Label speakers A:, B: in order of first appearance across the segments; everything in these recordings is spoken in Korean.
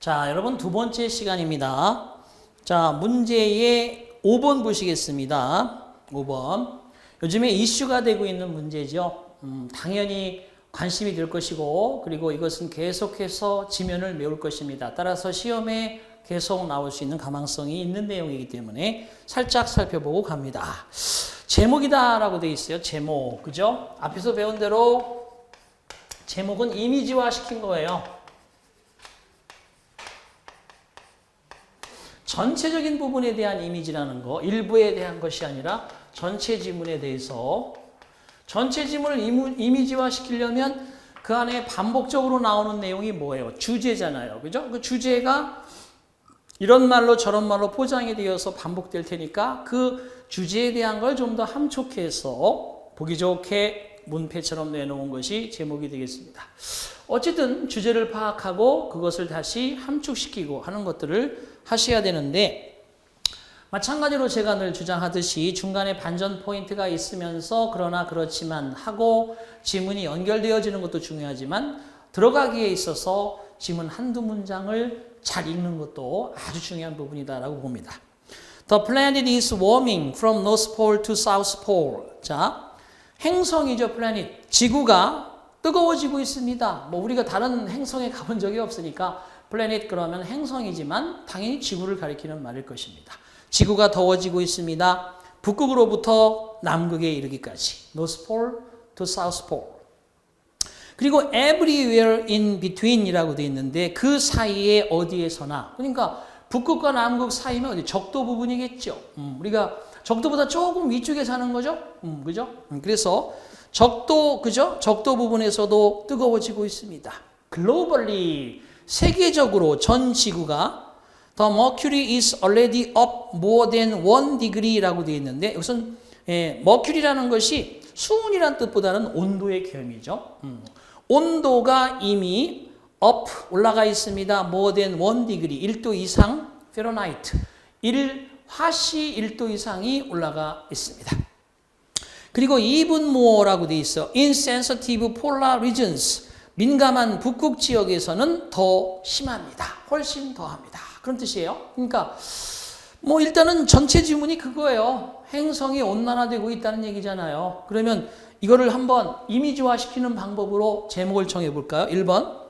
A: 자, 여러분 두 번째 시간입니다. 자, 문제의 5번 보시겠습니다. 5번. 요즘에 이슈가 되고 있는 문제죠. 당연히 관심이 될 것이고, 그리고 이것은 계속해서 지면을 메울 것입니다. 따라서 시험에 계속 나올 수 있는 가망성이 있는 내용이기 때문에 살짝 살펴보고 갑니다. 제목이다라고 되어 있어요. 제목. 그죠? 앞에서 배운 대로 제목은 이미지화 시킨 거예요. 전체적인 부분에 대한 이미지라는 거, 일부에 대한 것이 아니라 전체 지문에 대해서 전체 지문을 이미지화 시키려면 그 안에 반복적으로 나오는 내용이 뭐예요? 주제잖아요. 그죠? 그 주제가 이런 말로 저런 말로 포장이 되어서 반복될 테니까 그 주제에 대한 걸 좀 더 함축해서 보기 좋게 문패처럼 내놓은 것이 제목이 되겠습니다. 어쨌든 주제를 파악하고 그것을 다시 함축시키고 하는 것들을 하셔야 되는데, 마찬가지로 제가 늘 주장하듯이 중간에 반전 포인트가 있으면서 그러나 그렇지만 하고 지문이 연결되어지는 것도 중요하지만 들어가기에 있어서 지문 한두 문장을 잘 읽는 것도 아주 중요한 부분이다라고 봅니다. The planet is warming from North Pole to South Pole. 자, 행성이죠, planet. 지구가 뜨거워지고 있습니다. 뭐 우리가 다른 행성에 가본 적이 없으니까 planet 그러면 행성이지만 당연히 지구를 가리키는 말일 것입니다. 지구가 더워지고 있습니다. 북극으로부터 남극에 이르기까지. North Pole to South Pole. 그리고 everywhere in between이라고 되어 있는데 그 사이에 어디에서나, 그러니까 북극과 남극 사이면 어디 적도 부분이겠죠. 우리가 적도보다 조금 위쪽에 사는 거죠. 그죠? 그래서 적도, 그죠? 적도 부분에서도 뜨거워지고 있습니다. Globally, 세계적으로 전 지구가 The mercury is already up more than 1 degree라고 되어 있는데, 이것은 mercury라는 것이 수온이란 뜻보다는 온도의 개념이죠. 온도가 이미 up 올라가 있습니다. more than 1 degree 1도 이상 Fahrenheit 1화씨 1도 이상이 올라가 있습니다. 그리고 even more라고 되어 있어. insensitive polar regions 민감한 북극 지역에서는 더 심합니다. 훨씬 더합니다. 그런 뜻이에요. 그러니까 뭐 일단은 전체 지문이 그거예요. 행성이 온난화되고 있다는 얘기잖아요. 그러면 이거를 한번 이미지화 시키는 방법으로 제목을 정해 볼까요? 1번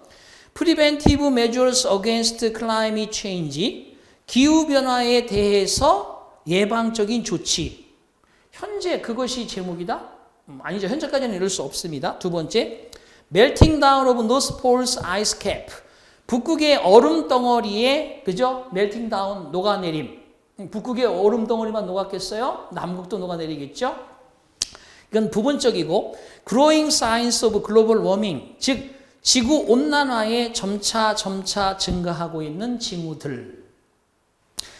A: Preventive Measures Against Climate Change, 기후변화에 대해서 예방적인 조치. 현재 그것이 제목이다? 아니죠. 현재까지는 이럴 수 없습니다. 두 번째 Melting down of North Pole's ice cap. 북극의 얼음 덩어리에, 그죠? Melting down, 녹아내림. 북극의 얼음 덩어리만 녹았겠어요? 남극도 녹아내리겠죠? 이건 부분적이고, Growing signs of global warming. 즉, 지구 온난화에 점차 증가하고 있는 징후들.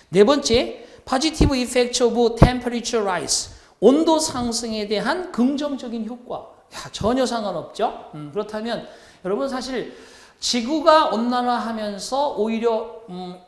A: 네 번째, Positive effects of temperature rise. 온도 상승에 대한 긍정적인 효과. 야, 전혀 상관없죠. 그렇다면 여러분 사실 지구가 온난화하면서 오히려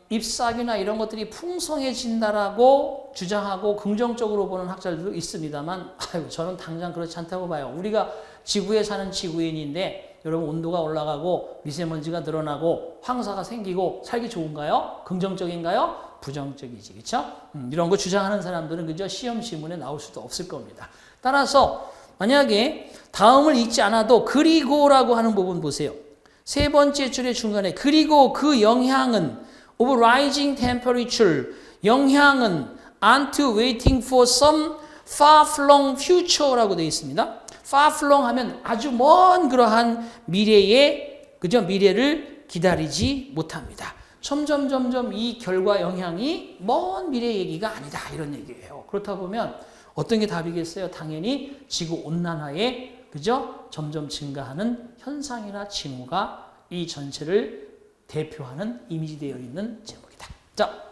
A: 잎사귀나 이런 것들이 풍성해진다라고 주장하고 긍정적으로 보는 학자들도 있습니다만, 저는 당장 그렇지 않다고 봐요. 우리가 지구에 사는 지구인인데 여러분 온도가 올라가고 미세먼지가 늘어나고 황사가 생기고 살기 좋은가요? 긍정적인가요? 부정적이지, 그렇죠? 이런 거 주장하는 사람들은 그저 시험 지문에 나올 수도 없을 겁니다. 따라서 만약에 다음을 읽지 않아도 그리고라고 하는 부분 보세요. 세 번째 줄의 중간에 그리고 그 영향은 of rising temperature, 영향은 aren't waiting for some far-flung future라고 되어 있습니다. far-flung 하면 아주 먼 그러한 미래에, 그죠? 미래를 기다리지 못합니다. 점점 이 결과 영향이 먼 미래 얘기가 아니다 이런 얘기예요. 그렇다 보면 어떤 게 답이겠어요? 당연히 지구 온난화에, 그죠? 점점 증가하는 현상이나 징후가 이 전체를 대표하는 이미지되어 있는 제목이다. 자,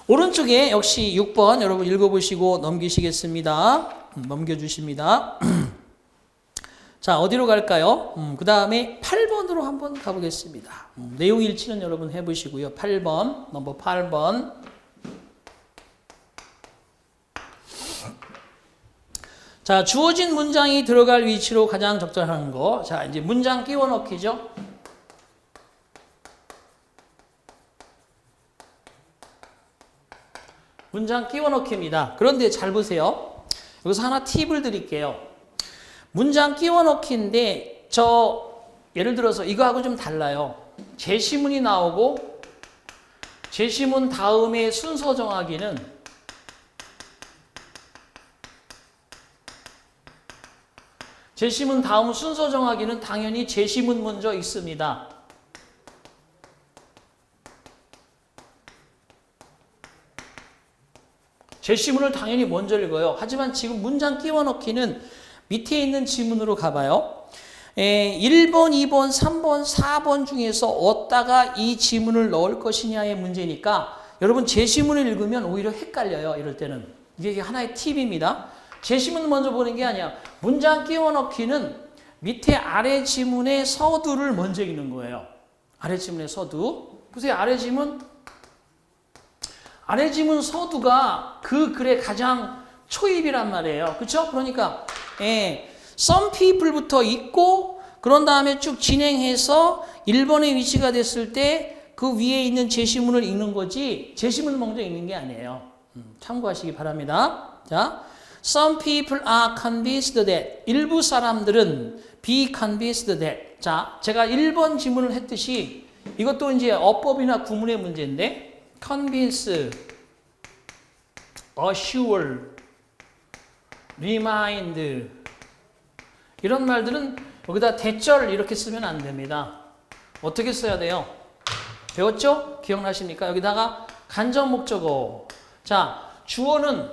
A: 오른쪽에 역시 6번 여러분 읽어보시고 넘기시겠습니다. 넘겨주십니다. 자, 어디로 갈까요? 그 다음에 8번으로 한번 가보겠습니다. 내용 일치는 여러분 해보시고요. 8번, 넘버 8번. 자, 주어진 문장이 들어갈 위치로 가장 적절한 거. 자, 이제 문장 끼워 넣기죠. 문장 끼워 넣기입니다. 그런데 잘 보세요. 여기서 하나 팁을 드릴게요. 문장 끼워 넣기인데 예를 들어서 이거하고 좀 달라요. 제시문이 나오고 제시문 다음에 순서 정하기는 제시문 다음 순서 정하기는 당연히 제시문 먼저 있습니다. 제시문을 당연히 먼저 읽어요. 하지만 지금 문장 끼워 넣기는 밑에 있는 지문으로 가봐요. 1번, 2번, 3번, 4번 중에서 어디다가 이 지문을 넣을 것이냐의 문제니까 여러분 제시문을 읽으면 오히려 헷갈려요. 이럴 때는. 이게 하나의 팁입니다. 제시문 먼저 보는 게 아니야. 문장 끼워 넣기는 밑에 아래 지문의 서두를 먼저 읽는 거예요. 아래 지문의 서두. 보세요. 아래 지문 서두가 그 글의 가장 초입이란 말이에요. 그렇죠? 그러니까 some people부터 읽고 그런 다음에 쭉 진행해서 1번의 위치가 됐을 때 그 위에 있는 제시문을 읽는 거지 제시문을 먼저 읽는 게 아니에요. 참고하시기 바랍니다. 자, some people are convinced that 일부 사람들은 be convinced that 자, 제가 1번 지문을 했듯이 이것도 이제 어법이나 구문의 문제인데 convince, assure, remind 이런 말들은 여기다 대절 이렇게 쓰면 안 됩니다. 어떻게 써야 돼요? 배웠죠? 기억나십니까? 여기다가 간접 목적어. 자, 주어는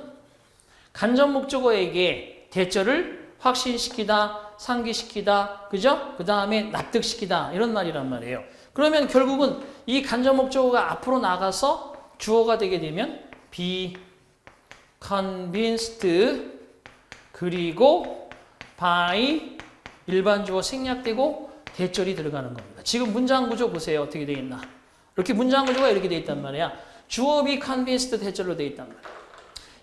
A: 간접 목적어에게 대절을 확신시키다, 상기시키다, 그죠? 그 다음에 납득시키다 이런 말이란 말이에요. 그러면 결국은 이 간접 목적어가 앞으로 나가서 주어가 되게 되면 be convinced 그리고 by 일반 주어 생략되고 대절이 들어가는 겁니다. 지금 문장 구조 보세요. 어떻게 되어 있나. 이렇게 문장 구조가 이렇게 되어 있단 말이야. 주어 be convinced 대절로 되어 있단 말이야.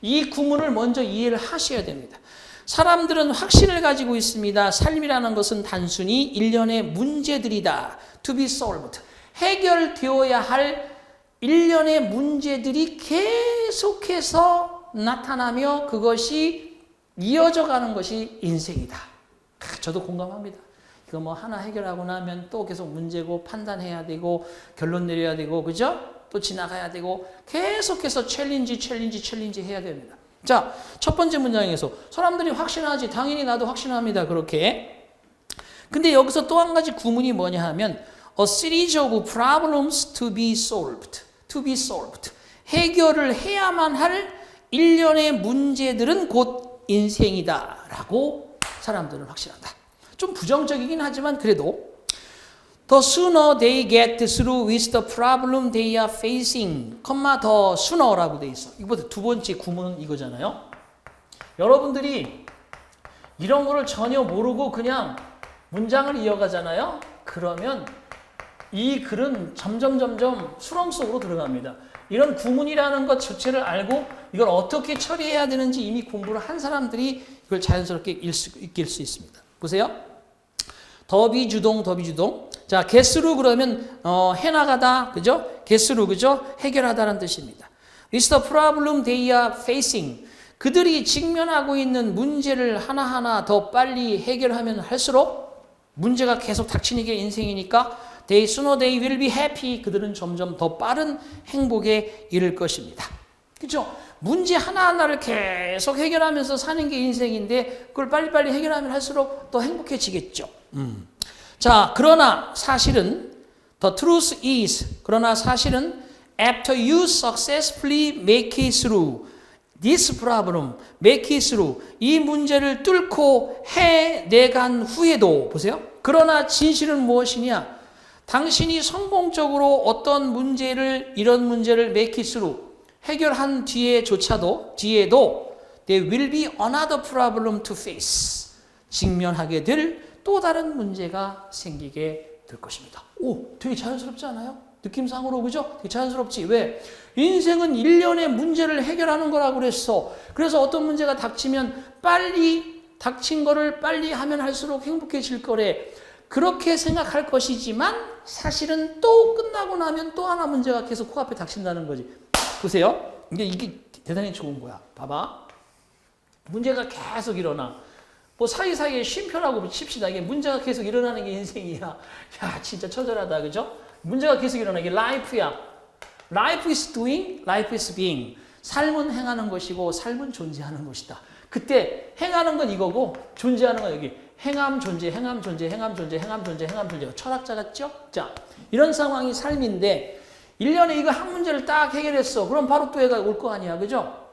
A: 이 구문을 먼저 이해를 하셔야 됩니다. 사람들은 확신을 가지고 있습니다. 삶이라는 것은 단순히 일련의 문제들이다. To be solved. 해결되어야 할 일련의 문제들이 계속해서 나타나며 그것이 이어져 가는 것이 인생이다. 저도 공감합니다. 이거 뭐 하나 해결하고 나면 또 계속 문제고 판단해야 되고 결론 내려야 되고 그죠? 또 지나가야 되고 계속해서 챌린지 해야 됩니다. 자, 첫 번째 문장에서 사람들이 확신하지. 당연히 나도 확신합니다. 그렇게. 근데 여기서 또 한 가지 구문이 뭐냐 하면 a series of problems to be solved. to be solved. 해결을 해야만 할 일련의 문제들은 곧 인생이다. 라고 사람들은 확신한다. 좀 부정적이긴 하지만 그래도 The sooner they get through with the problem they are facing, the sooner라고 돼 있어. 이거보다 두 번째 구문은 이거잖아요. 여러분들이 이런 거를 전혀 모르고 그냥 문장을 이어가잖아요. 그러면 이 글은 점점 수렁 속으로 들어갑니다. 이런 구문이라는 것 자체를 알고 이걸 어떻게 처리해야 되는지 이미 공부를 한 사람들이 이걸 자연스럽게 읽을 수 있습니다. 보세요. 더비주동. 자, get으로 그러면 해나가다, 그죠? get으로 그죠? 해결하다라는 뜻입니다. With the problem they are facing. 그들이 직면하고 있는 문제를 하나하나 더 빨리 해결하면 할수록 문제가 계속 닥치는 게 인생이니까 sooner they will be happy. 그들은 점점 더 빠른 행복에 이를 것입니다. 그죠? 문제 하나하나를 계속 해결하면서 사는 게 인생인데 그걸 빨리빨리 해결하면 할수록 더 행복해지겠죠. 자, 그러나 사실은 the truth is 그러나 사실은 after you successfully make it through this problem, make it through 이 문제를 뚫고 해내간 후에도 보세요. 그러나 진실은 무엇이냐? 당신이 성공적으로 어떤 문제를 이런 문제를 make it through 해결한 뒤에도 there will be another problem to face 직면하게 될 또 다른 문제가 생기게 될 것입니다. 오, 되게 자연스럽지 않아요? 느낌상으로 그죠? 되게 자연스럽지. 왜? 인생은 일련의 문제를 해결하는 거라고 그랬어. 그래서 어떤 문제가 닥치면 닥친 거를 빨리 하면 할수록 행복해질 거래. 그렇게 생각할 것이지만 사실은 또 끝나고 나면 또 하나 문제가 계속 코앞에 닥친다는 거지. 보세요. 이게 대단히 좋은 거야. 봐봐. 문제가 계속 일어나. 뭐 사이사이에 쉼표라고 칩시다. 이게 문제가 계속 일어나는 게 인생이야. 야, 진짜 처절하다. 그죠? 문제가 계속 일어나. 이게 life야. Life is doing, life is being. 삶은 행하는 것이고 삶은 존재하는 것이다. 그때 행하는 건 이거고 존재하는 건 여기 행함 존재, 행함 존재, 행함 존재, 행함 존재, 행함 존재. 철학자 같죠? 자, 이런 상황이 삶인데 1년에 이거 한 문제를 딱 해결했어. 그럼 바로 또 애가 올 거 아니야. 그죠?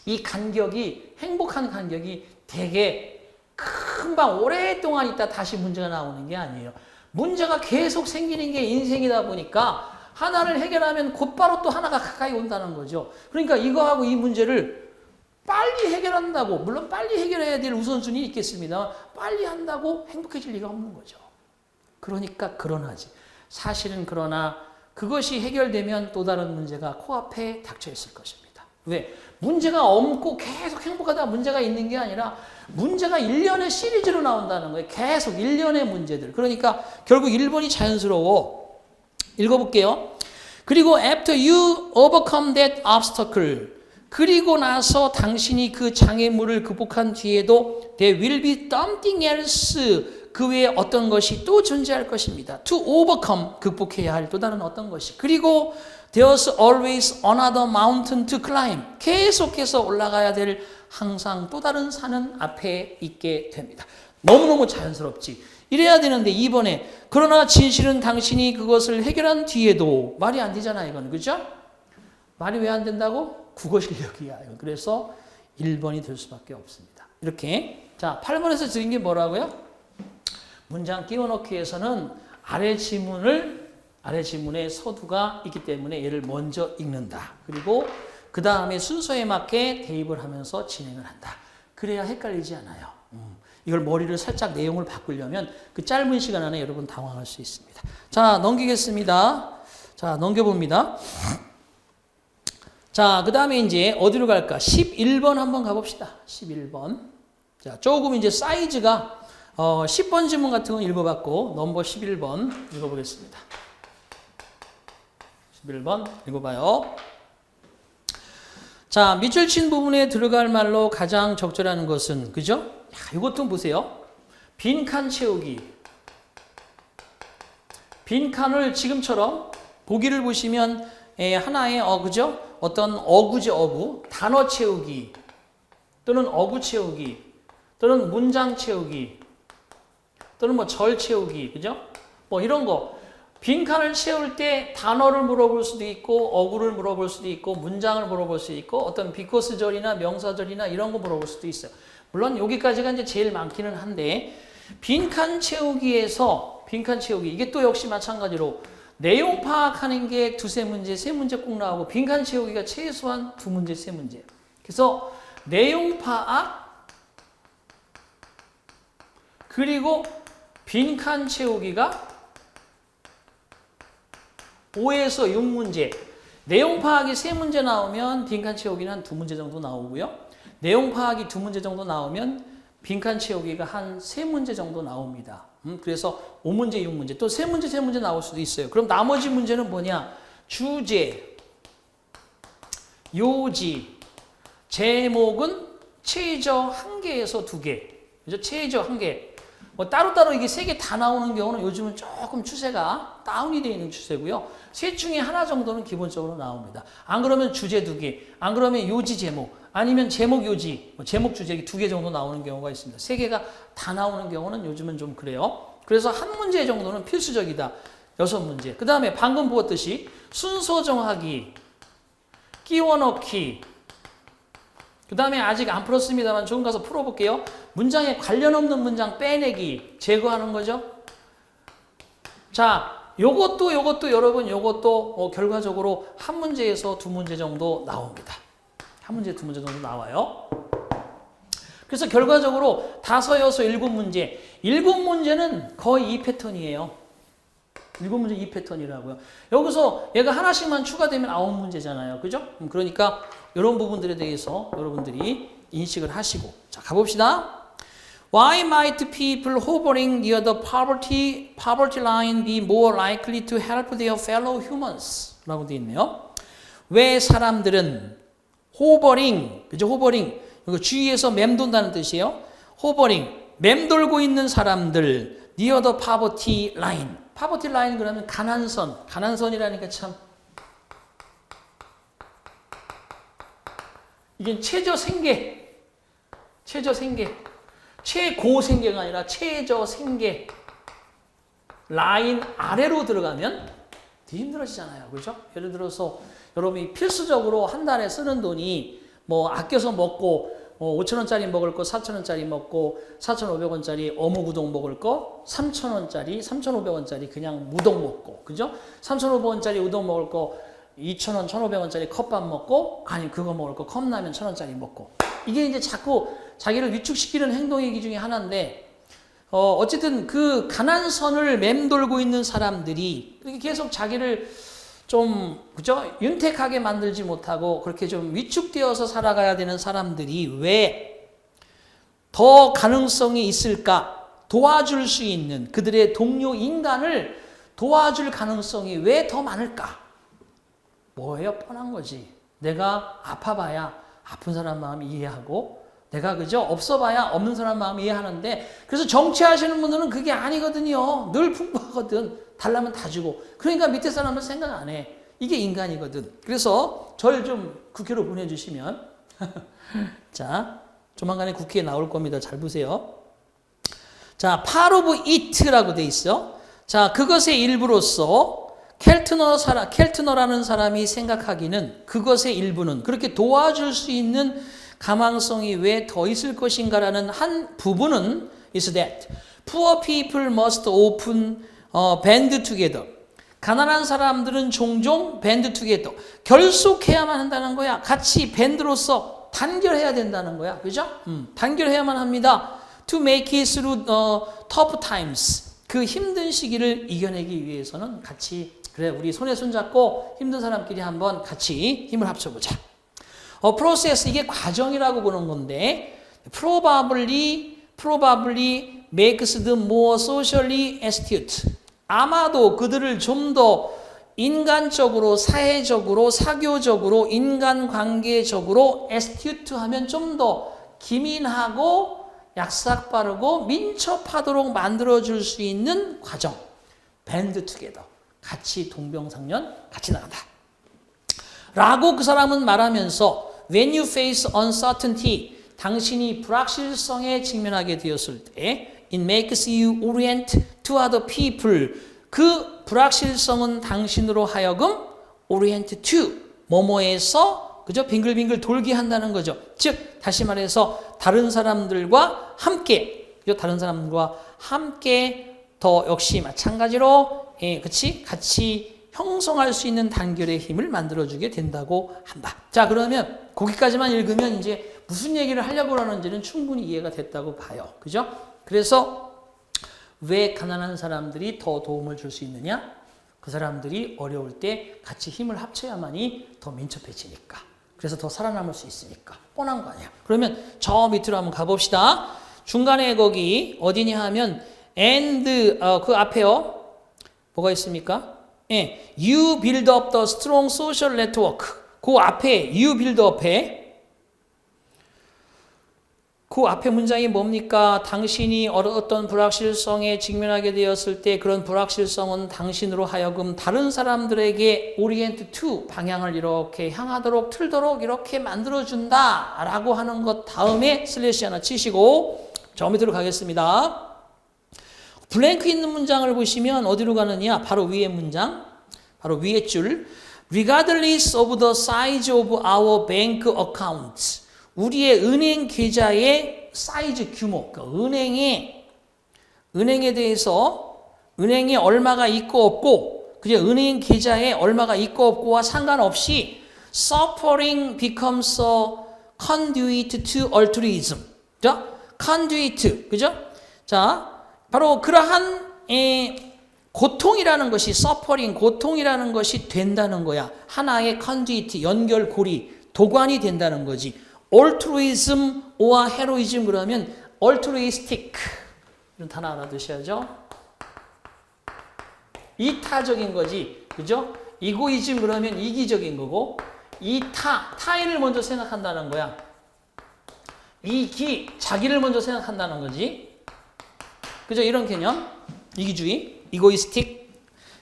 A: 이 간격이 행복한 간격이 되게 금방 오랫동안 있다 다시 문제가 나오는 게 아니에요. 문제가 계속 생기는 게 인생이다 보니까 하나를 해결하면 곧바로 또 하나가 가까이 온다는 거죠. 그러니까 이거하고 이 문제를 빨리 해결한다고, 물론 빨리 해결해야 될 우선순위 있겠습니다. 빨리 한다고 행복해질 리가 없는 거죠. 그러니까 그러나지. 사실은 그러나 그것이 해결되면 또 다른 문제가 코앞에 닥쳐 있을 것입니다. 왜? 문제가 없고 계속 행복하다 문제가 있는 게 아니라 문제가 1년의 시리즈로 나온다는 거예요. 계속 1년의 문제들. 그러니까 결국 1번이 자연스러워. 읽어볼게요. 그리고 after you overcome that obstacle, 그리고 나서 당신이 그 장애물을 극복한 뒤에도 there will be something else, 그 외에 어떤 것이 또 존재할 것입니다. to overcome, 극복해야 할 또 다른 어떤 것이. 그리고 there's always another mountain to climb, 계속해서 올라가야 될 항상 또 다른 산은 앞에 있게 됩니다. 너무너무 자연스럽지. 이래야 되는데 2번에 그러나 진실은 당신이 그것을 해결한 뒤에도, 말이 안 되잖아 이건. 그죠? 말이 왜 안 된다고? 국어 실력이야. 그래서 1번이 될 수밖에 없습니다. 이렇게. 자, 8번에서 드린 게 뭐라고요? 문장 끼워넣기에서는 아래 지문에 서두가 있기 때문에 얘를 먼저 읽는다. 그리고 그 다음에 순서에 맞게 대입을 하면서 진행을 한다. 그래야 헷갈리지 않아요. 이걸 머리를 살짝 내용을 바꾸려면 그 짧은 시간 안에 여러분 당황할 수 있습니다. 자, 넘기겠습니다. 자, 넘겨봅니다. 자, 그 다음에 이제 어디로 갈까? 11번 한번 가봅시다. 11번. 자, 조금 이제 사이즈가 10번 지문 같은 건 읽어봤고 넘버 11번 읽어보겠습니다. 11번 읽어봐요. 자, 밑줄 친 부분에 들어갈 말로 가장 적절한 것은, 그죠? 야, 이것 보세요. 빈칸 채우기. 빈칸을 지금처럼 보기를 보시면 하나의 그죠? 어떤 어구지 어구, 단어 채우기 또는 어구 채우기 또는 문장 채우기 또는 뭐 절 채우기, 그죠? 뭐 이런 거. 빈칸을 채울 때 단어를 물어볼 수도 있고 어구를 물어볼 수도 있고 문장을 물어볼 수도 있고 어떤 비코스절이나 명사절이나 이런 거 물어볼 수도 있어요. 물론 여기까지가 이제 제일 많기는 한데 빈칸 채우기에서 빈칸 채우기 이게 또 역시 마찬가지로 내용 파악하는 게 두세 문제, 세 문제 꼭 나오고 빈칸 채우기가 최소한 두 문제, 세 문제. 그래서 내용 파악 그리고 빈칸 채우기가 5에서 6문제. 내용 파악이 3문제 나오면 빈칸 채우기는 한 2문제 정도 나오고요. 내용 파악이 2문제 정도 나오면 빈칸 채우기가 한 3문제 정도 나옵니다. 그래서 5문제, 6문제. 또 3문제 나올 수도 있어요. 그럼 나머지 문제는 뭐냐? 주제, 요지, 제목은 최저 1개에서 2개. 그죠? 최저 1개. 뭐 따로따로 이게 3개 다 나오는 경우는 요즘은 조금 추세가 다운이 되어 있는 추세고요. 셋 중에 하나 정도는 기본적으로 나옵니다. 안 그러면 주제 2개, 안 그러면 요지 제목, 아니면 제목 요지, 제목 주제 2개 정도 나오는 경우가 있습니다. 3개가 다 나오는 경우는 요즘은 좀 그래요. 그래서 한 문제 정도는 필수적이다. 6문제. 그 다음에 방금 보았듯이 순서 정하기, 끼워 넣기, 그 다음에 아직 안 풀었습니다만 조금 가서 풀어볼게요. 문장에 관련 없는 문장 빼내기, 제거하는 거죠. 자, 요것도 여러분 요것도 결과적으로 한 문제에서 2문제 정도 나옵니다. 한 문제, 2문제 정도 나와요. 그래서 결과적으로 5, 6, 7문제. 7문제는 거의 이 패턴이에요. 7문제 이 패턴이라고요. 여기서 얘가 하나씩만 추가되면 9문제잖아요. 그죠? 그러니까 이런 부분들에 대해서 여러분들이 인식을 하시고. 자, 가봅시다. Why might people hovering near the poverty line be more likely to help their fellow humans? 라고 되어 있네요. 왜 사람들은 호버링, 그죠? 호버링. 이거 주위에서 맴돈다는 뜻이에요. 호버링, 맴돌고 있는 사람들, near the poverty line. poverty line 그러면 가난선, 가난선이라니까 참. 이게 최저생계, 최저생계, 최고생계가 아니라 최저생계. 라인 아래로 들어가면 되게 힘들어지잖아요. 그죠? 예를 들어서 여러분이 필수적으로 한 달에 쓰는 돈이 뭐 아껴서 먹고 5,000원짜리 먹을 거 4,000원짜리 먹고 4,500원짜리 어묵 우동 먹을 거 3,000원짜리 3,500원짜리 그냥 무동 먹고 그죠? 3,500원짜리 우동 먹을 거 2,000원 1,500원짜리 컵밥 먹고 아니 그거 먹을 거 컵라면 1,000원짜리 먹고 이게 이제 자꾸 자기를 위축시키는 행동이기 중에 하나인데 어쨌든 그 가난선을 맴돌고 있는 사람들이 그렇게 계속 자기를 좀 그죠? 윤택하게 만들지 못하고 그렇게 좀 위축되어서 살아가야 되는 사람들이 왜 더 가능성이 있을까? 도와줄 수 있는 그들의 동료 인간을 도와줄 가능성이 왜 더 많을까? 뭐예요? 뻔한 거지. 내가 아파봐야 아픈 사람 마음 이해하고 내가 그죠? 없어봐야 없는 사람 마음 이해하는데 그래서 정치하시는 분들은 그게 아니거든요. 늘 풍부하거든. 달라면 다 주고. 그러니까 밑에 사람은 생각 안 해. 이게 인간이거든. 그래서 저를 좀 국회로 보내주시면 자 조만간에 국회에 나올 겁니다. 잘 보세요. 자, part of it라고 돼 있어. 자, 그것의 일부로서 켈트너라는 사람이 생각하기는 그것의 일부는 그렇게 도와줄 수 있는 가망성이 왜 더 있을 것인가라는 한 부분은 is that poor people must often band together. 가난한 사람들은 종종 band together. 결속해야만 한다는 거야. 같이 밴드로서 단결해야 된다는 거야. 그죠? 단결해야만 합니다. To make it through tough times. 그 힘든 시기를 이겨내기 위해서는 같이 그래 우리 손에 손 잡고 힘든 사람끼리 한번 같이 힘을 합쳐보자. process 이게 과정이라고 보는 건데 probably makes them more socially astute. 아마도 그들을 좀 더 인간적으로, 사회적으로, 사교적으로, 인간관계적으로 astute 하면 좀 더 기민하고 약삭 빠르고 민첩하도록 만들어줄 수 있는 과정. band together. 같이 동병상련, 같이 나간다. 라고 그 사람은 말하면서 when you face uncertainty, 당신이 불확실성에 직면하게 되었을 때 it makes you orient to other people. 그 불확실성은 당신으로 하여금 orient to 뭐뭐에서 그죠? 빙글빙글 돌게 한다는 거죠. 즉 다시 말해서 다른 사람들과 함께 더 역시 마찬가지로 같이 형성할 수 있는 단결의 힘을 만들어주게 된다고 한다. 자, 그러면 거기까지만 읽으면 이제 무슨 얘기를 하려고 하는지는 충분히 이해가 됐다고 봐요. 그죠? 그래서 왜 가난한 사람들이 더 도움을 줄 수 있느냐? 그 사람들이 어려울 때 같이 힘을 합쳐야만이 더 민첩해지니까. 그래서 더 살아남을 수 있으니까. 뻔한 거 아니야. 그러면 저 밑으로 한번 가봅시다. 중간에 거기 어디냐 하면 and 그 앞에요. 뭐가 있습니까? 예, you build up the strong social network. 그 앞에 you build up에 그 앞에 문장이 뭡니까? 당신이 어떤 불확실성에 직면하게 되었을 때 그런 불확실성은 당신으로 하여금 다른 사람들에게 orient to 방향을 이렇게 향하도록 틀도록 이렇게 만들어준다 라고 하는 것 다음에 슬래시 하나 치시고 저 밑으로 가겠습니다. 블랭크 있는 문장을 보시면 어디로 가느냐? 바로 위에 문장, 바로 위에 줄. Regardless of the size of our bank accounts. 우리의 은행 계좌의 사이즈 규모, 그러니까 은행에 대해서 은행에 얼마가 있고 없고, 그죠? 은행 계좌에 얼마가 있고 없고와 상관없이 suffering becomes a conduit to altruism. 그죠? conduit, 그죠? 자, 바로 그러한 고통이라는 것이 suffering, 고통이라는 것이 된다는 거야. 하나의 conduit, 연결고리, 도관이 된다는 거지. altruism와 heroism 그러면 altruistic 이런 단어 알아두셔야죠. 이타적인 거지, 그죠? egoism 그러면 이기적인 거고 타인을 먼저 생각한다는 거야. 자기를 먼저 생각한다는 거지. 그죠? 이런 개념. 이기주의, 이고이스틱,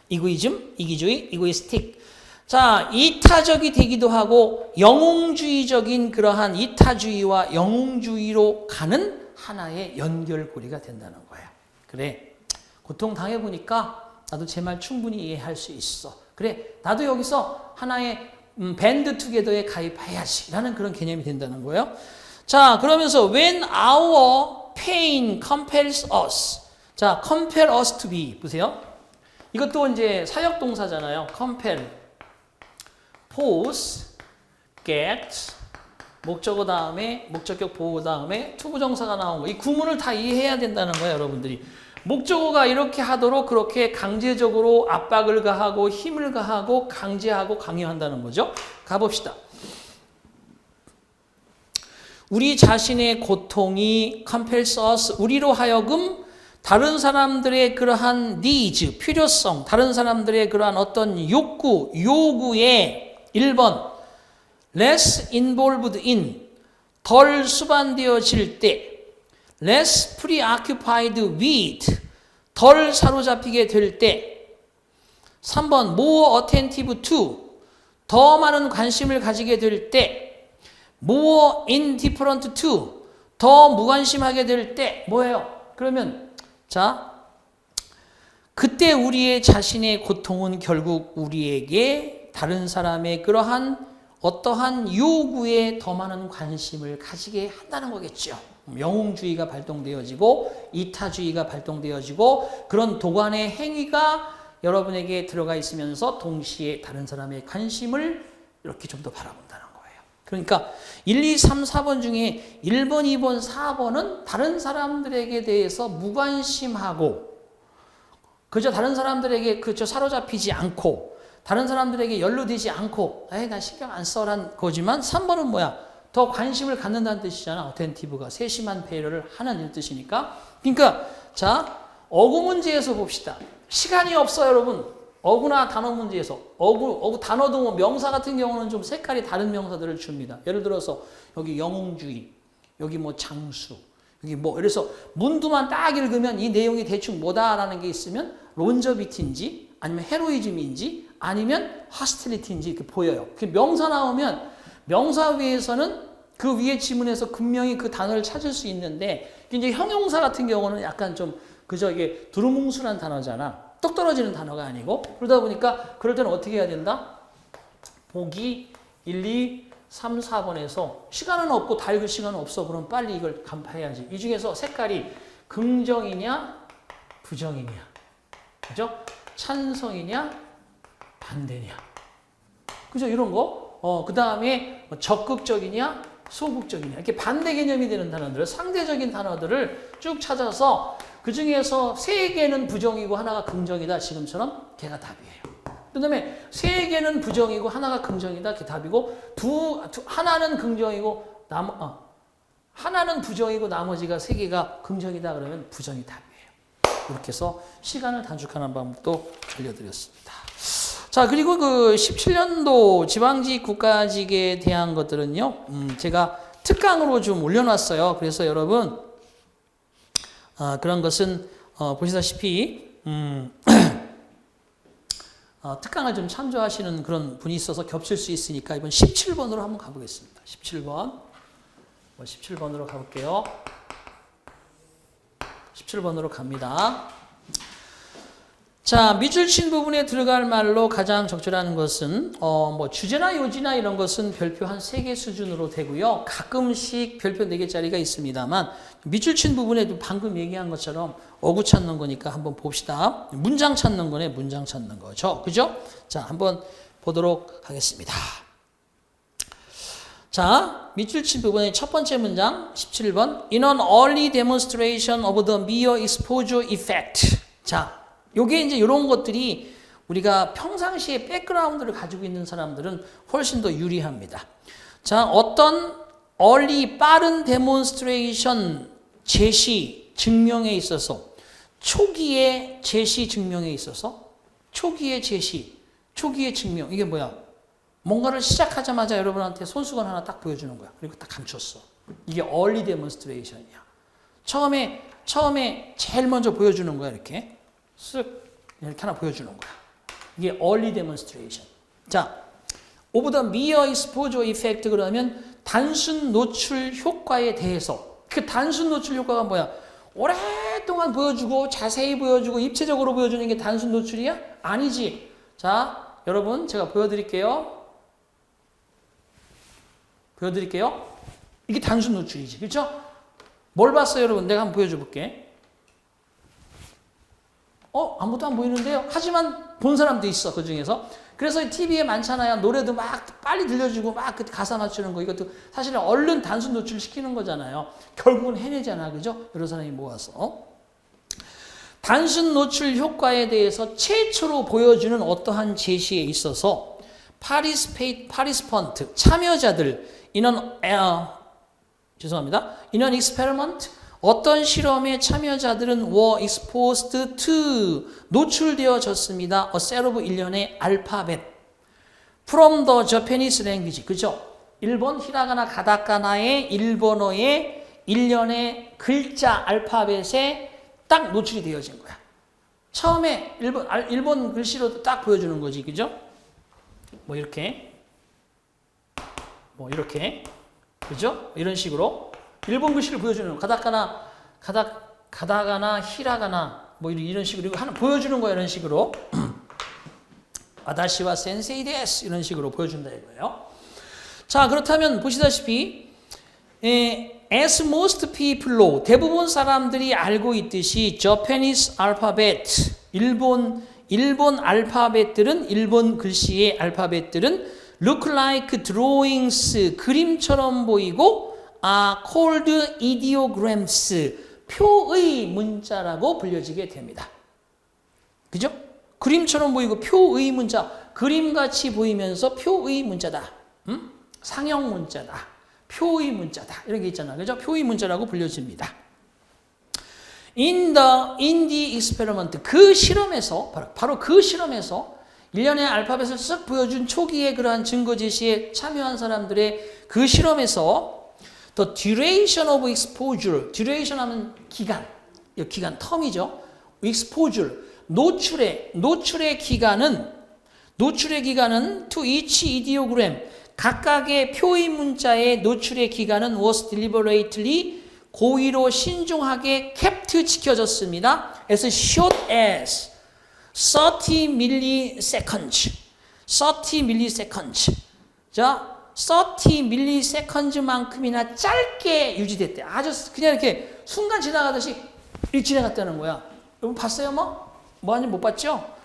A: 이고이즘, 이기주의, 이고이스틱. 자, 이타적이 되기도 하고 영웅주의적인 그러한 이타주의와 영웅주의로 가는 하나의 연결고리가 된다는 거야. 그래, 고통 당해보니까 나도 제 말 충분히 이해할 수 있어. 그래, 나도 여기서 하나의 밴드 투게더에 가입해야지 라는 그런 개념이 된다는 거예요. 자, 그러면서 when our pain compels us. 자, compel us to be. 보세요. 이것도 이제 사역동사잖아요. compel, force, get, 목적어 다음에 목적격 보호 다음에 투부정사가 나온 거. 이 구문을 다 이해해야 된다는 거예요, 여러분들이. 목적어가 이렇게 하도록 그렇게 강제적으로 압박을 가하고 힘을 가하고 강제하고 강요한다는 거죠. 가봅시다. 우리 자신의 고통이 compels us, 우리로 하여금 다른 사람들의 그러한 needs, 필요성, 다른 사람들의 그러한 어떤 요구에 1번 less involved in, 덜 수반되어질 때 less preoccupied with, 덜 사로잡히게 될 때 3번 more attentive to, 더 많은 관심을 가지게 될 때 more indifferent to, 더 무관심하게 될 때 뭐예요? 그러면 자, 그때 우리의 자신의 고통은 결국 우리에게 다른 사람의 그러한 어떠한 요구에 더 많은 관심을 가지게 한다는 거겠죠. 영웅주의가 발동되어지고 이타주의가 발동되어지고 그런 도관의 행위가 여러분에게 들어가 있으면서 동시에 다른 사람의 관심을 이렇게 좀 더 바라본다는 거예요. 그러니까 1, 2, 3, 4번 중에 1번, 2번, 4번은 다른 사람들에게 대해서 무관심하고 그저 다른 사람들에게 그저 사로잡히지 않고 다른 사람들에게 연루되지 않고 에이 나 신경 안 써란 거지만 3번은 뭐야? 더 관심을 갖는다는 뜻이잖아. 어텐티브가 세심한 배려를 하는 이 뜻이니까. 그러니까 자, 어구 문제에서 봅시다. 시간이 없어요, 여러분. 어구나 단어 문제에서 어구 단어도 뭐 명사 같은 경우는 좀 색깔이 다른 명사들을 줍니다. 예를 들어서 여기 영웅주의, 여기 뭐 장수, 여기 뭐 그래서 문두만 딱 읽으면 이 내용이 대충 뭐다라는 게 있으면 론저비티인지 아니면 헤로이즘인지 아니면 하스틸리티인지 이렇게 보여요. 그 명사 나오면 명사 위에서는 그 위에 지문에서 분명히 그 단어를 찾을 수 있는데 이제 형용사 같은 경우는 약간 좀 그저 이게 두루뭉술한 단어잖아. 똑 떨어지는 단어가 아니고 그러다 보니까 그럴 때는 어떻게 해야 된다? 보기 1, 2, 3, 4번에서 시간은 없고 다 읽을 시간은 없어. 그럼 빨리 이걸 간파해야지. 이 중에서 색깔이 긍정이냐 부정이냐 그죠? 찬성이냐 반대냐 그죠? 이런 거 그 다음에 적극적이냐 소극적이냐 이렇게 반대 개념이 되는 단어들을 상대적인 단어들을 쭉 찾아서 그 중에서 3개는 부정이고 하나가 긍정이다. 지금처럼 걔가 답이에요. 그 다음에 3개는 부정이고 하나가 긍정이다. 걔 답이고 하나는 긍정이고 하나는 부정이고 나머지가 3개가 긍정이다. 그러면 부정이 답이에요. 이렇게 해서 시간을 단축하는 방법도 알려드렸습니다. 자, 그리고 그 17년도 지방직 국가직에 대한 것들은요, 제가 특강으로 좀 올려놨어요. 그래서 여러분, 그런 것은, 보시다시피, 특강을 좀 참조하시는 그런 분이 있어서 겹칠 수 있으니까 이번 17번으로 한번 가보겠습니다. 17번. 17번으로 가볼게요. 17번으로 갑니다. 자, 밑줄친 부분에 들어갈 말로 가장 적절한 것은 뭐 주제나 요지나 이런 것은 별표 한 3개 수준으로 되고요. 가끔씩 별표 4개짜리가 있습니다만 밑줄친 부분에 방금 얘기한 것처럼 어구 찾는 거니까 한번 봅시다. 문장 찾는 거네, 문장 찾는 거죠. 그죠? 자, 한번 보도록 하겠습니다. 자, 밑줄친 부분의 첫 번째 문장 17번 In an early demonstration of the mere exposure effect. 자, 요게 이제 이런 것들이 우리가 평상시에 백그라운드를 가지고 있는 사람들은 훨씬 더 유리합니다. 자, 어떤 early 빠른 데몬스트레이션 제시 증명에 있어서 초기의 제시 증명에 있어서 초기의 제시, 초기의 증명 이게 뭐야? 뭔가를 시작하자마자 여러분한테 손수건 하나 딱 보여주는 거야. 그리고 딱 감췄어. 이게 early demonstration이야. 처음에 제일 먼저 보여주는 거야. 이렇게 이렇게 하나 보여주는 거야. 이게 early demonstration. 자, of the mere exposure effect 그러면 단순 노출 효과에 대해서 그 단순 노출 효과가 뭐야? 오랫동안 보여주고 자세히 보여주고 입체적으로 보여주는 게 단순 노출이야? 아니지. 자, 여러분 제가 보여드릴게요. 이게 단순 노출이지. 그렇죠? 뭘 봤어요, 여러분? 내가 한번 보여줘 볼게. 아무것도 안 보이는데요? 하지만 본 사람도 있어, 그 중에서. 그래서 TV에 많잖아요. 노래도 막 빨리 들려주고 막 그 가사 맞추는 거. 이것도 사실은 얼른 단순 노출 시키는 거잖아요. 결국은 해내잖아. 그죠? 여러 사람이 모아서. 단순 노출 효과에 대해서 최초로 보여주는 어떠한 제시에 있어서 participant, 참여자들, in an experiment, 어떤 실험의 참여자들은 were exposed to, 노출되어졌습니다. a set of 일련의 알파벳 from the Japanese language. 그죠? 일본 히라가나 가다카나의 일본어의 일련의 글자 알파벳에 딱 노출이 되어진 거야. 처음에 일본 글씨로 딱 보여주는 거지. 그죠? 뭐 이렇게. 그죠? 이런 식으로 일본 글씨를 보여주는 가다카나 히라가나 뭐 이런 식으로 하나 보여주는 거야. 이런 식으로 아다시와 센세이 데스 이런 식으로 보여준다 이거예요. 자, 그렇다면 보시다시피 as most people know, 대부분 사람들이 알고 있듯이 Japanese alphabet, 일본 알파벳들은, 일본 글씨의 알파벳들은 look like drawings, 그림처럼 보이고 called ideograms, 표의 문자라고 불려지게 됩니다. 그죠? 그림처럼 보이고 표의 문자, 그림같이 보이면서 표의 문자다. 상형 문자다. 표의 문자다. 이런 게 있잖아. 그죠? 표의 문자라고 불려집니다. In the experiment, 그 실험에서, 바로 그 실험에서 일련의 알파벳을 쓱 보여준 초기의 그러한 증거 제시에 참여한 사람들의 그 실험에서 the duration of exposure, duration 하면 기간, 텀이죠. exposure, 노출의 기간은 to each ideogram, 각각의 표의 문자의 노출의 기간은 was deliberately, 고의로 신중하게 kept, 지켜졌습니다. as short as 30 milliseconds. 자, 30 milliseconds만큼이나 짧게 유지됐대. 아주 그냥 이렇게 순간 지나가듯이 지나갔다는 거야. 여러분 봤어요, 뭐 아니 못 봤죠?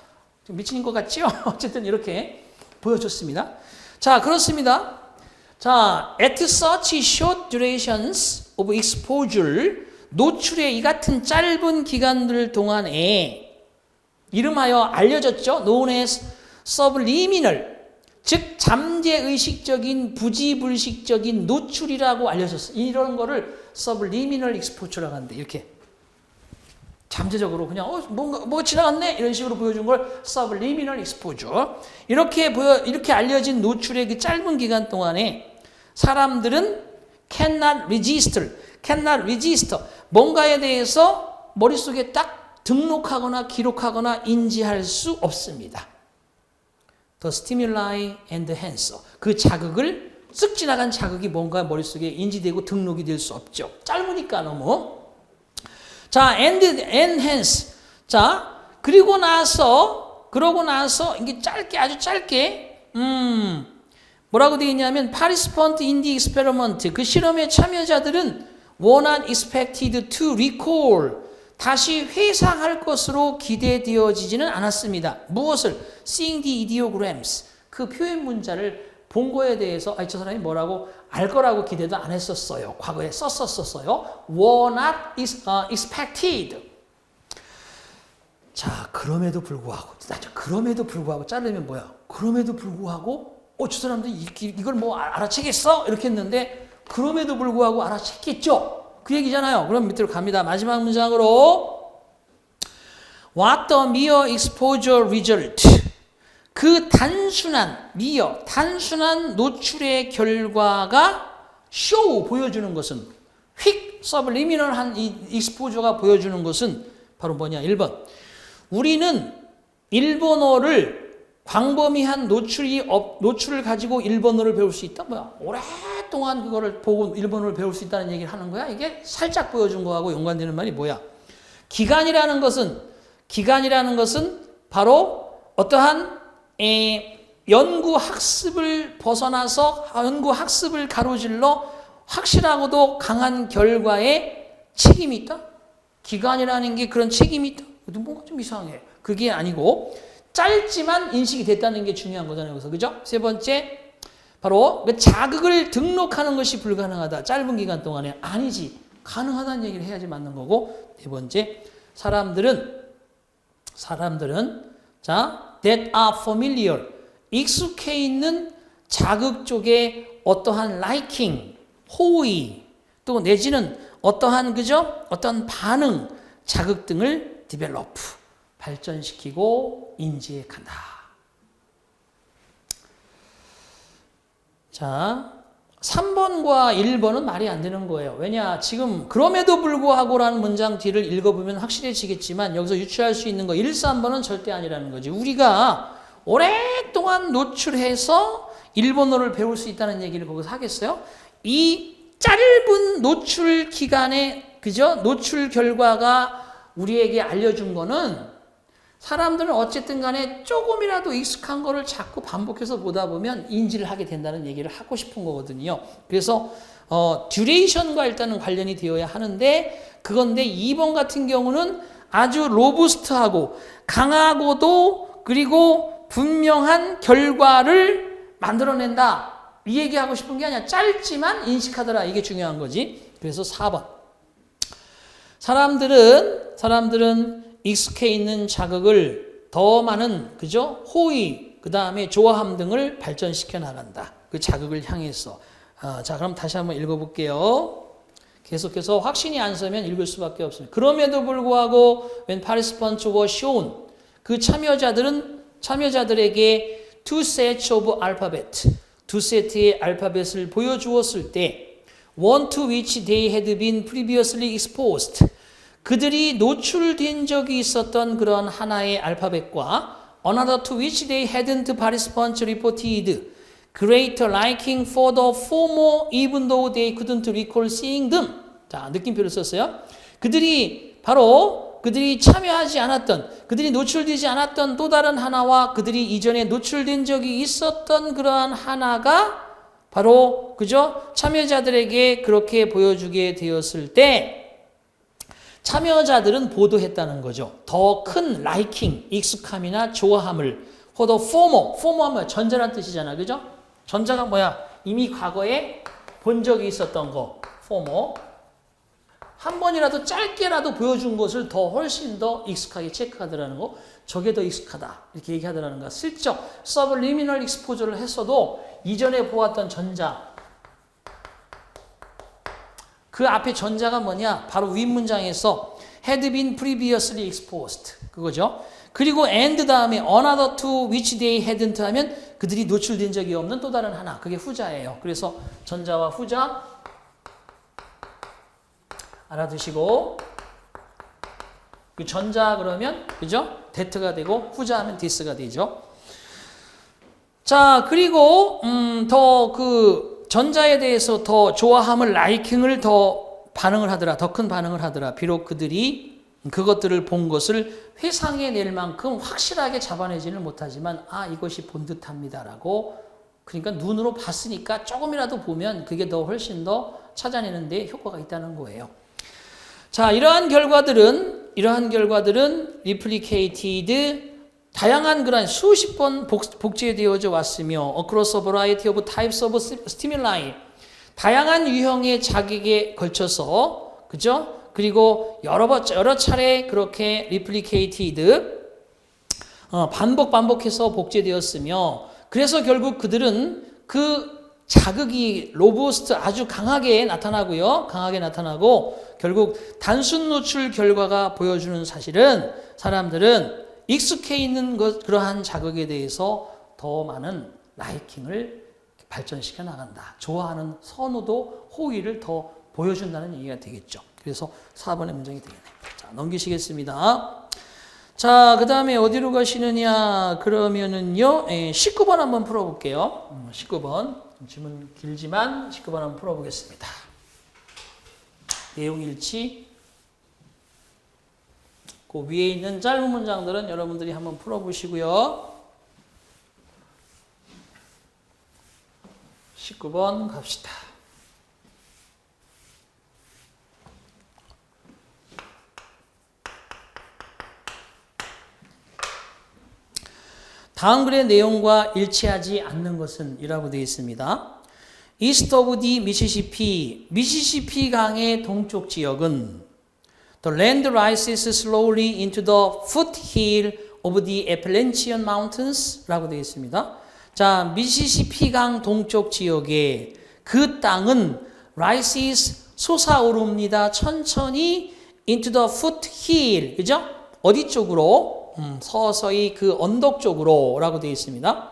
A: 좀 미친 것 같죠? 어쨌든 이렇게 보여줬습니다. 자, 그렇습니다. 자, at such short durations of exposure, 노출의 이 같은 짧은 기간들 동안에 이름하여 알려졌죠. known as subliminal, 즉 잠재의식적인 부지불식적인 노출이라고 알려졌어. 이런 거를 subliminal exposure라고 하는데, 이렇게 잠재적으로 그냥 뭔가 지나갔네 이런 식으로 보여준 걸 subliminal exposure. 이렇게 알려진 노출의 그 짧은 기간 동안에 사람들은 cannot register, 뭔가에 대해서 머릿속에 딱 등록하거나 기록하거나 인지할 수 없습니다. The stimuli and hence, 그 자극을 쓱 지나간 자극이 뭔가 머릿속에 인지되고 등록이 될 수 없죠. 짧으니까 너무. 자, and hence. 자, 그러고 나서 이게 아주 짧게 뭐라고 되어 있냐면 participant in the experiment, 그 실험의 참여자들은 were not expected to recall, 다시 회상할 것으로 기대되어지지는 않았습니다. 무엇을? Seeing the ideograms, 그 표현 문자를 본 거에 대해서 저 사람이 뭐라고 알 거라고 기대도 안 했었어요. 과거에 썼었어요. were not expected. 자, 그럼에도 불구하고 자르면 뭐야? 그럼에도 불구하고 저 사람들이 이걸 뭐 알아채겠어? 이렇게 했는데 그럼에도 불구하고 알아챘겠죠? 그 얘기잖아요. 그럼 밑으로 갑니다. 마지막 문장으로 What the mere exposure result, 그 단순한 노출의 결과가 보여주는 것은 서블리미널한 이 익스포저가 보여주는 것은 바로 뭐냐? 1번. 우리는 일본어를 광범위한 노출을 가지고 일본어를 배울 수 있다? 뭐야? 오랫동안 그거를 보고 일본어를 배울 수 있다는 얘기를 하는 거야? 이게 살짝 보여준 거하고 연관되는 말이 뭐야? 기간이라는 것은 바로 어떠한 연구 학습을 벗어나서 연구 학습을 가로질러 확실하고도 강한 결과에 책임이 있다? 기간이라는 게 그런 책임이 있다? 뭔가 좀 이상해. 그게 아니고 짧지만 인식이 됐다는 게 중요한 거잖아요. 그래서 그죠? 세 번째, 바로 자극을 등록하는 것이 불가능하다. 짧은 기간 동안에 아니지. 가능하다는 얘기를 해야지 맞는 거고. 네 번째, 사람들은 that are familiar, 익숙해 있는 자극 쪽에 어떠한 liking, 호의, 또 내지는 어떠한 어떤 반응, 자극 등을 develop, 발전시키고 인지해 간다. 자, 3번과 1번은 말이 안 되는 거예요. 왜냐? 지금 그럼에도 불구하고라는 문장 뒤를 읽어보면 확실해지겠지만 여기서 유추할 수 있는 거 1, 3번은 절대 아니라는 거지. 우리가 오랫동안 노출해서 일본어를 배울 수 있다는 얘기를 거기서 하겠어요? 이 짧은 노출 기간에 노출 결과가 우리에게 알려준 거는 사람들은 어쨌든 간에 조금이라도 익숙한 거를 자꾸 반복해서 보다 보면 인지를 하게 된다는 얘기를 하고 싶은 거거든요. 그래서 듀레이션과 일단은 관련이 되어야 하는데 그건데 2번 같은 경우는 아주 로부스트하고 강하고도 그리고 분명한 결과를 만들어낸다. 이 얘기하고 싶은 게 아니라 짧지만 인식하더라. 이게 중요한 거지. 그래서 4번. 사람들은 익숙해 있는 자극을 더 많은 호의, 그 다음에 좋아함 등을 발전시켜 나간다. 그 자극을 향해서. 자, 그럼 다시 한번 읽어볼게요. 계속해서 확신이 안 서면 읽을 수밖에 없습니다. 그럼에도 불구하고 when participants were shown, 그 참여자들에게 two sets of alphabet, 두 세트의 알파벳을 보여주었을 때 one to which they had been previously exposed, 그들이 노출된 적이 있었던 그런 하나의 알파벳과 another to which they hadn't participants reported greater liking for the former even though they couldn't recall seeing them. 자, 느낌표를 썼어요. 그들이 참여하지 않았던, 그들이 노출되지 않았던 또 다른 하나와 그들이 이전에 노출된 적이 있었던 그러한 하나가 바로 참여자들에게 그렇게 보여주게 되었을 때 참여자들은 보도했다는 거죠. 더 큰 liking, 익숙함이나 좋아함을 for the former 하면 전자란 뜻이잖아. 그죠? 전자가 뭐야? 이미 과거에 본 적이 있었던 거. former. 한 번이라도 짧게라도 보여준 것을 훨씬 더 익숙하게 체크하더라는 거. 저게 더 익숙하다. 이렇게 얘기하더라는 거. 슬쩍 subliminal exposure를 했어도 이전에 보았던 전자. 그 앞에 전자가 뭐냐? 바로 윗문장에서 had been previously exposed. 그거죠. 그리고 and 다음에 another to which they hadn't 하면 그들이 노출된 적이 없는 또 다른 하나. 그게 후자예요. 그래서 전자와 후자 알아두시고, 그 전자 그러면 that가 되고 후자하면 this가 되죠. 자, 그리고 더 전자에 대해서 더 좋아함을, 라이킹을 더 큰 반응을 하더라. 비록 그들이 그것들을 본 것을 회상해 낼 만큼 확실하게 잡아내지는 못하지만 이것이 본 듯합니다라고, 그러니까 눈으로 봤으니까 조금이라도 보면 그게 훨씬 더 찾아내는 데 효과가 있다는 거예요. 자, 이러한 결과들은 replicated, 다양한 그런 수십 번 복제되어져 왔으며 across a variety of types of stimuli, 다양한 유형의 자극에 걸쳐서 그리고 여러 차례 그렇게 replicated, 반복해서 복제되었으며, 그래서 결국 그들은 그 자극이 로부스트 아주 강하게 나타나고 결국 단순 노출 결과가 보여주는 사실은 사람들은 익숙해 있는 그러한 자극에 대해서 더 많은 라이킹을 발전시켜 나간다. 좋아하는 선호도, 호의를 더 보여준다는 얘기가 되겠죠. 그래서 4번의 문장이 되겠네요. 자, 넘기시겠습니다. 자, 그 다음에 어디로 가시느냐? 그러면은요, 19번 한번 풀어볼게요. 19번. 질문 길지만 19번 한번 풀어보겠습니다. 내용 일치. 그 위에 있는 짧은 문장들은 여러분들이 한번 풀어보시고요. 19번 갑시다. 다음 글의 내용과 일치하지 않는 것은 이라고 되어 있습니다. East of the Mississippi, 미시시피 강의 동쪽 지역은 The land rises slowly into the foothill of the Appalachian Mountains 라고 되어 있습니다. 자, 미시시피 강 동쪽 지역에 그 땅은 rises 솟아오릅니다. 천천히 into the foothill, 그죠? 어디 쪽으로? 서서히 그 언덕 쪽으로 라고 되어 있습니다.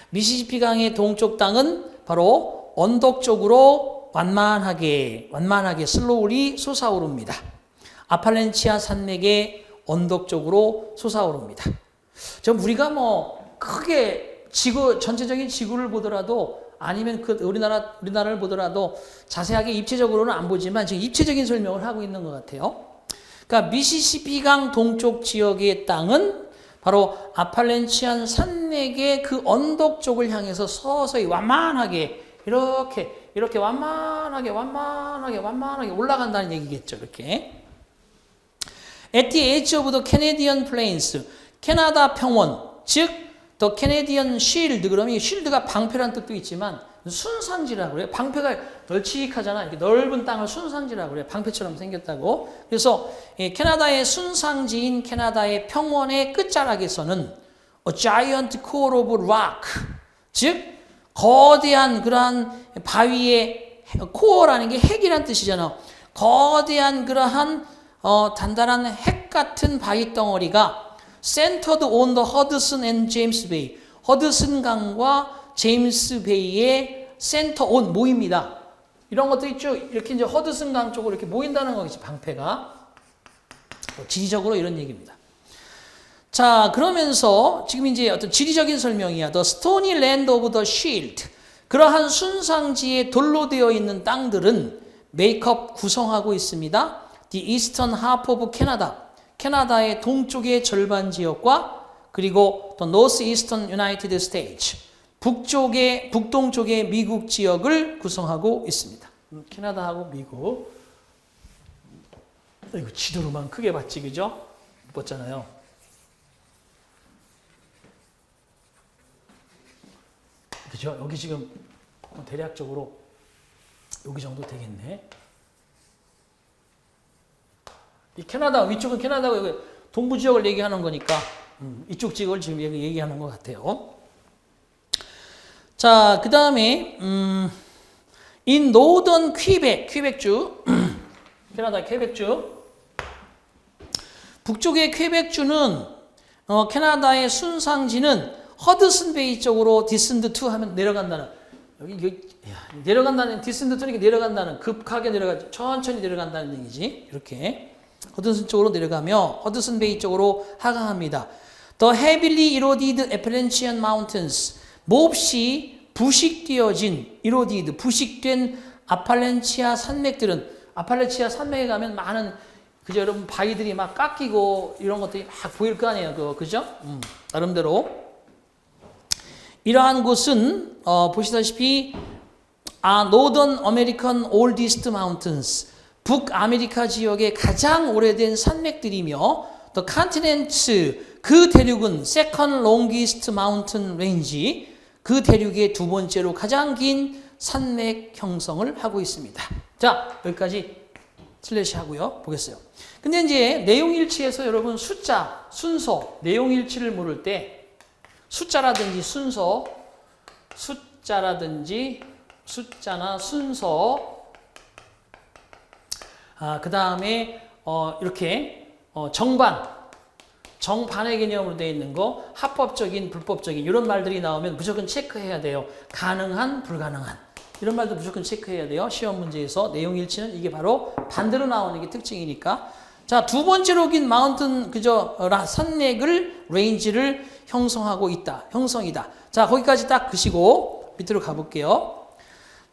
A: 미시시피 강의 동쪽 땅은 바로 언덕 쪽으로 완만하게 slowly 솟아오릅니다. 아팔렌치아 산맥의 언덕 쪽으로 솟아오릅니다. 좀 우리가 뭐 크게 지구 전체적인 지구를 보더라도 아니면 그 우리나라를 보더라도 자세하게 입체적으로는 안 보지만 지금 입체적인 설명을 하고 있는 것 같아요. 그러니까 미시시피강 동쪽 지역의 땅은 바로 아팔렌치안 산맥의 그 언덕 쪽을 향해서 서서히 완만하게 이렇게 완만하게 올라간다는 얘기겠죠. 이렇게. At the edge of the Canadian Plains, 캐나다 평원, 즉 The Canadian Shield, 그러면 이 shield가 방패란 뜻도 있지만 순상지라고 그래요. 방패가 널찍하잖아. 이렇게 넓은 땅을 순상지라고 그래요. 방패처럼 생겼다고. 그래서 캐나다의 순상지인 캐나다의 평원의 끝자락에서는 a giant core of rock, 즉 거대한 그러한 바위의 코어라는 게 핵이란 뜻이잖아. 거대한 그러한 단단한 핵 같은 바위 덩어리가 centered on the Hudson and James Bay, 허드슨 강과 제임스 베이의 센터 온 모입니다. 이런 것도 있죠. 이렇게 이제 허드슨 강 쪽으로 이렇게 모인다는 거겠지, 방패가. 지리적으로 이런 얘기입니다. 자, 그러면서 지금 이제 어떤 지리적인 설명이야. The stony land of the shield. 그러한 순상지에 돌로 되어 있는 땅들은 메이크업 구성하고 있습니다. The eastern half of Canada. 캐나다의 동쪽의 절반 지역과 그리고 the northeastern United States. 북동쪽의 미국 지역을 구성하고 있습니다. 캐나다하고 미국. 이거 지도로만 크게 봤지, 그죠? 못 봤잖아요. 그죠? 여기 지금 대략적으로 여기 정도 되겠네. 이 캐나다, 위쪽은 캐나다고 여기 동부 지역을 얘기하는 거니까 이쪽 지역을 지금 얘기하는 것 같아요. 자, 그 다음에 in northern 퀘벡주 캐나다 퀘벡주 북쪽의 퀘벡주는 캐나다의 순상지는 허드슨 베이 쪽으로 디센드 투 하면 내려간다는 여기 내려간다는 디센드 투니까 내려간다는 급하게 내려가죠. 천천히 내려간다는 얘기지. 이렇게 허드슨 쪽으로 내려가며 허드슨 베이 쪽으로 하강합니다. The heavily eroded Appalachian Mountains, 몹시 부식되어진 부식된 아팔렌치아 산맥들은 아팔렌치아 산맥에 가면 많은 그죠 여러분 바위들이 막 깎이고 이런 것들이 막 보일 거 아니에요. 그죠? 나름대로 이러한 곳은 보시다시피 Northern American Oldest Mountains, 북아메리카 지역의 가장 오래된 산맥들이며 The Continents, 그 대륙은 Second Longest Mountain Range, 그 대륙의 두 번째로 가장 긴 산맥 형성을 하고 있습니다. 자, 여기까지 슬래시 하고요. 보겠어요. 근데 이제 내용 일치에서 여러분 순서, 내용 일치를 물을 때 숫자라든지 숫자나 순서, 그 다음에 이렇게 정반의 개념으로 되어 있는 거, 합법적인, 불법적인 이런 말들이 나오면 무조건 체크해야 돼요. 가능한, 불가능한. 이런 말도 무조건 체크해야 돼요. 시험 문제에서 내용일치는 이게 바로 반대로 나오는 게 특징이니까. 자, 두 번째로 긴 마운튼 산맥을 레인지를 형성하고 있다. 형성이다. 자, 거기까지 딱 그시고 밑으로 가볼게요.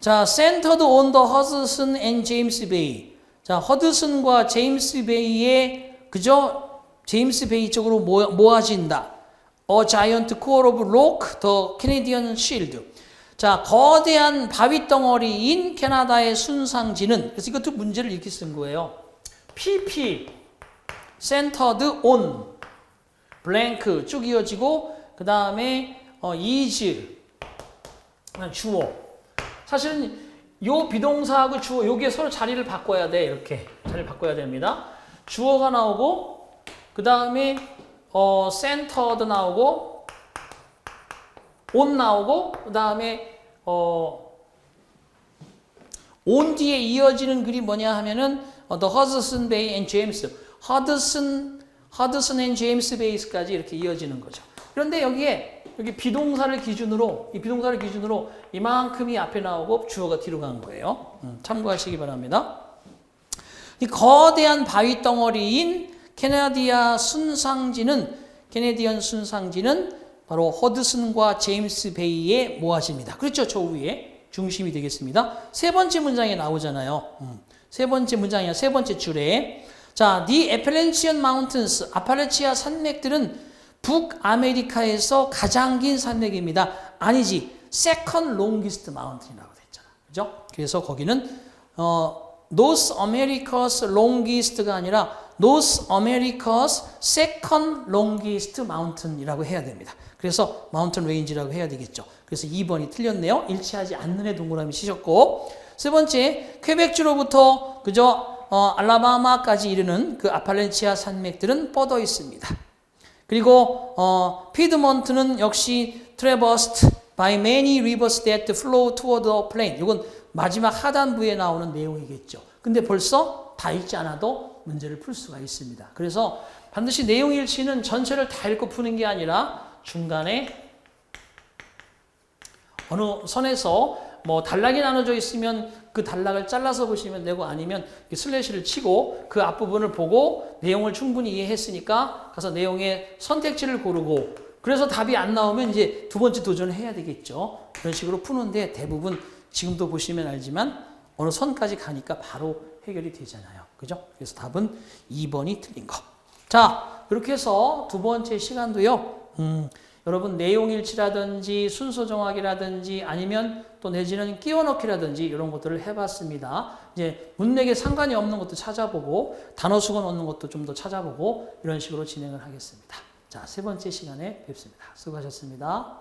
A: 자, centered on the Hudson and James Bay. 자, 허드슨과 제임스 베이의 제임스 베이 쪽으로 모아진다. A giant core of rock, the Canadian Shield. 자, 거대한 바위 덩어리인 캐나다의 순상지는, 그래서 이것도 문제를 이렇게 쓴 거예요. PP, centered on, blank 쭉 이어지고, 그 다음에 is, 주어. 사실은 요 비동사하고 주어, 여기에 서로 자리를 바꿔야 돼. 이렇게 자리를 바꿔야 됩니다. 주어가 나오고, 그 다음에 centered 나오고, on 나오고, 그 다음에 on 뒤에 이어지는 글이 뭐냐 하면은 the Hudson Bay and James, Hudson and James Bays까지 이렇게 이어지는 거죠. 그런데 여기 비동사를 기준으로 이만큼이 앞에 나오고 주어가 뒤로 간 거예요. 참고하시기 바랍니다. 이 거대한 바위 덩어리인 캐나디안 순상지는 바로 허드슨과 제임스 베이에 모아집니다. 그렇죠? 저 위에 중심이 되겠습니다. 세 번째 문장에 나오잖아요. 세 번째 문장이야. 세 번째 줄에. 자, The Appalachian Mountains, 아팔레치아 산맥들은 북아메리카에서 가장 긴 산맥입니다. 아니지. Second longest mountain이라고 됐잖아. 그죠? 그래서 거기는 North America's longest가 아니라 North America's second longest mountain이라고 해야 됩니다. 그래서 mountain range라고 해야 되겠죠. 그래서 2번이 틀렸네요. 일치하지 않는 애 동그라미 치셨고, 세 번째, 퀘벡주로부터 알라바마까지 이르는 그 아팔레치아 산맥들은 뻗어 있습니다. 그리고 피드먼트는 역시 traversed by many rivers that flow toward the plain. 이건 마지막 하단부에 나오는 내용이겠죠. 근데 벌써 다 읽지 않아도 문제를 풀 수가 있습니다. 그래서 반드시 내용일치는 전체를 다 읽고 푸는 게 아니라 중간에 어느 선에서 뭐 단락이 나눠져 있으면 그 단락을 잘라서 보시면 되고, 아니면 슬래시를 치고 그 앞부분을 보고 내용을 충분히 이해했으니까 가서 내용의 선택지를 고르고, 그래서 답이 안 나오면 이제 두 번째 도전을 해야 되겠죠. 그런 식으로 푸는데 대부분 지금도 보시면 알지만 어느 선까지 가니까 바로 해결이 되잖아요. 그죠? 그래서 답은 2번이 틀린 거. 자, 그렇게 해서 두 번째 시간도요. 여러분 내용일치라든지 순서정학이라든지 아니면 또 내지는 끼워넣기라든지 이런 것들을 해봤습니다. 이제 문맥에 상관이 없는 것도 찾아보고 단어 수건 얻는 것도 좀 더 찾아보고 이런 식으로 진행을 하겠습니다. 자, 세 번째 시간에 뵙습니다. 수고하셨습니다.